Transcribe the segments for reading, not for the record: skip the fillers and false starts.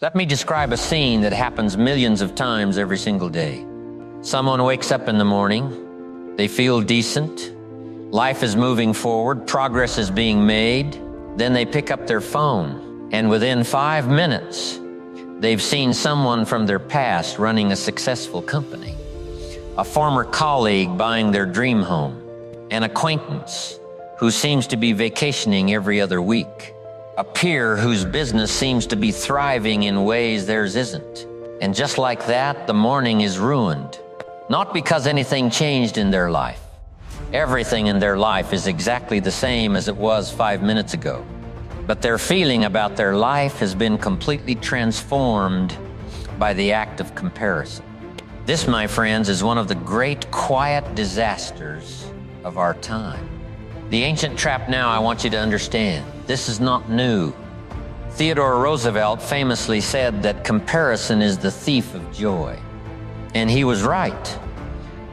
Let me describe a scene that happens millions of times every single day. Someone wakes up in the morning, they feel decent, life is moving forward, progress is being made, then they pick up their phone, and within 5 minutes, they've seen someone from their past running a successful company, a former colleague buying their dream home, an acquaintance who seems to be vacationing every other week, a peer whose business seems to be thriving in ways theirs isn't. And just like that, the morning is ruined. Not because anything changed in their life. Everything in their life is exactly the same as it was 5 minutes ago. But their feeling about their life has been completely transformed by the act of comparison. This, my friends, is one of the great quiet disasters of our time. The ancient trap now, I want you to understand, this is not new. Theodore Roosevelt famously said that comparison is the thief of joy. And he was right.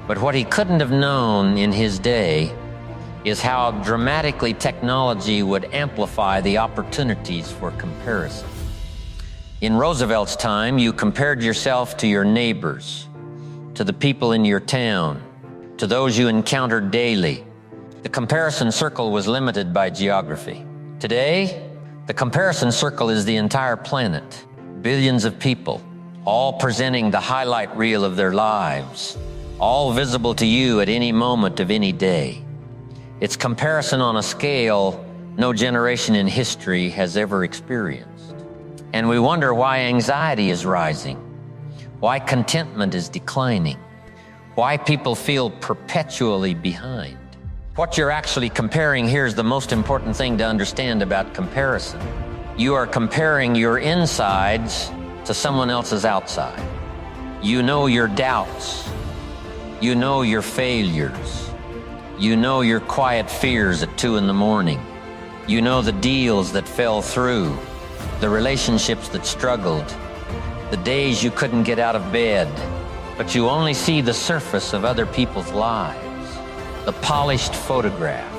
But what he couldn't have known in his day is how dramatically technology would amplify the opportunities for comparison. In Roosevelt's time, you compared yourself to your neighbors, to the people in your town, to those you encountered daily. The comparison circle was limited by geography. Today, the comparison circle is the entire planet, billions of people, all presenting the highlight reel of their lives, all visible to you at any moment of any day. It's comparison on a scale no generation in history has ever experienced. And we wonder why anxiety is rising, why contentment is declining, why people feel perpetually behind. What you're actually comparing here is the most important thing to understand about comparison. You are comparing your insides to someone else's outside. You know your doubts. You know your failures. You know your quiet fears at 2 in the morning. You know the deals that fell through, the relationships that struggled, the days you couldn't get out of bed, but you only see the surface of other people's lives. The polished photograph,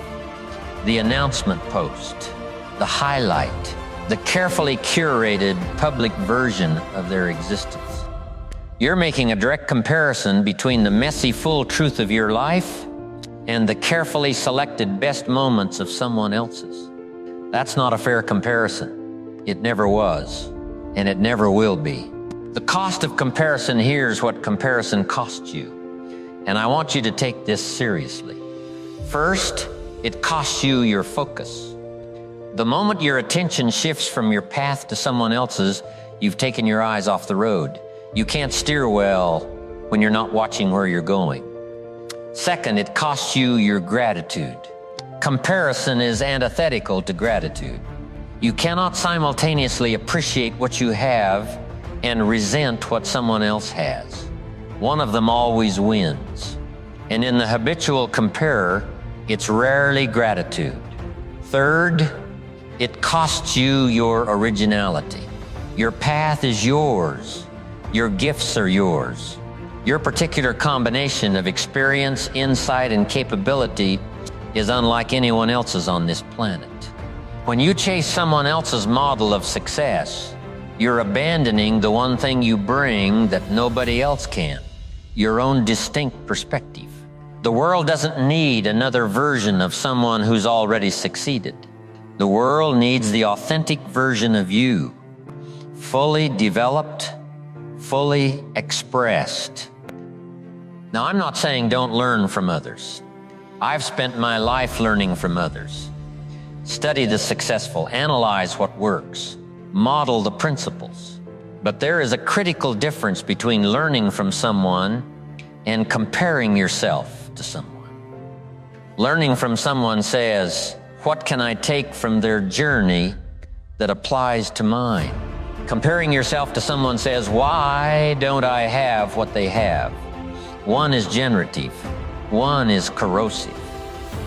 the announcement post, the highlight, the carefully curated public version of their existence. You're making a direct comparison between the messy, full truth of your life and the carefully selected best moments of someone else's. That's not a fair comparison. It never was, and it never will be. The cost of comparison here is what comparison costs you. And I want you to take this seriously. First, it costs you your focus. The moment your attention shifts from your path to someone else's, you've taken your eyes off the road. You can't steer well when you're not watching where you're going. Second, it costs you your gratitude. Comparison is antithetical to gratitude. You cannot simultaneously appreciate what you have and resent what someone else has. One of them always wins. And in the habitual comparer, it's rarely gratitude. Third, it costs you your originality. Your path is yours. Your gifts are yours. Your particular combination of experience, insight, and capability is unlike anyone else's on this planet. When you chase someone else's model of success, you're abandoning the one thing you bring that nobody else can. Your own distinct perspective. The world doesn't need another version of someone who's already succeeded. The world needs the authentic version of you, fully developed, fully expressed. Now, I'm not saying don't learn from others. I've spent my life learning from others. Study the successful, analyze what works, model the principles. But there is a critical difference between learning from someone and comparing yourself to someone. Learning from someone says, what can I take from their journey that applies to mine? Comparing yourself to someone says, why don't I have what they have? One is generative, one is corrosive.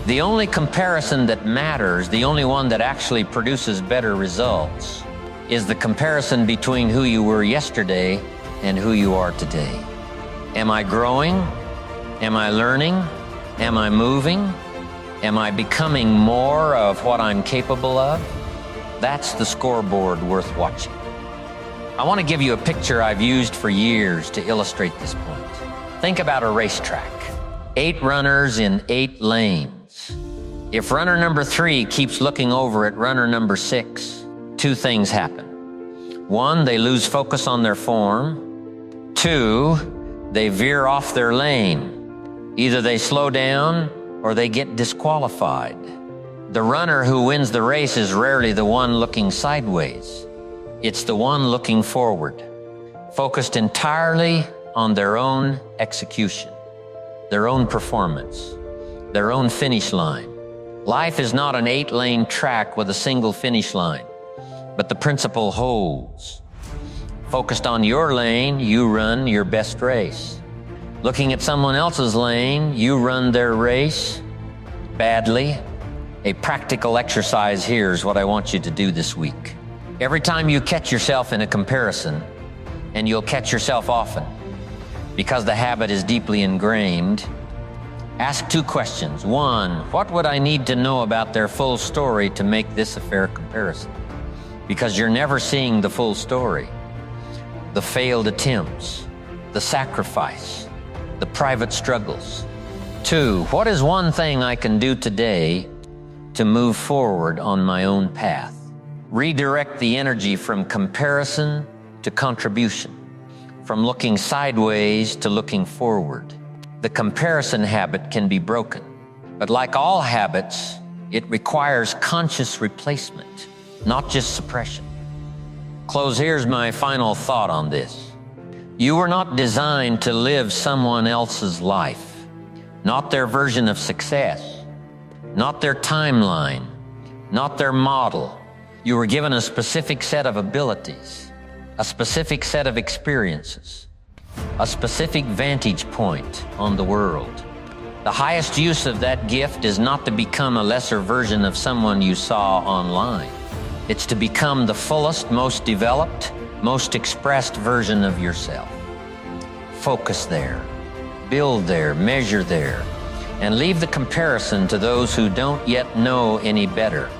The only comparison that matters, the only one that actually produces better results, is the comparison between who you were yesterday and who you are today. Am I growing? Am I learning? Am I moving? Am I becoming more of what I'm capable of? That's the scoreboard worth watching. I want to give you a picture I've used for years to illustrate this point. Think about a racetrack. 8 runners in 8 lanes. If runner number 3 keeps looking over at runner number 6, 2 things happen. 1, they lose focus on their form. 2, they veer off their lane. Either they slow down or they get disqualified. The runner who wins the race is rarely the one looking sideways. It's the one looking forward, focused entirely on their own execution, their own performance, their own finish line. Life is not an 8-lane track with a single finish line, but the principle holds. Focused on your lane, you run your best race. Looking at someone else's lane, you run their race badly. A practical exercise here is what I want you to do this week. Every time you catch yourself in a comparison, and you'll catch yourself often, because the habit is deeply ingrained, ask 2 questions. 1, what would I need to know about their full story to make this a fair comparison? Because you're never seeing the full story. The failed attempts, the sacrifice, the private struggles. 2, what is one thing I can do today to move forward on my own path? Redirect the energy from comparison to contribution, from looking sideways to looking forward. The comparison habit can be broken, but like all habits, it requires conscious replacement, not just suppression. Close, here's my final thought on this. You were not designed to live someone else's life, not their version of success, not their timeline, not their model. You were given a specific set of abilities, a specific set of experiences, a specific vantage point on the world. The highest use of that gift is not to become a lesser version of someone you saw online. It's to become the fullest, most developed, most expressed version of yourself. Focus there, build there, measure there, and leave the comparison to those who don't yet know any better.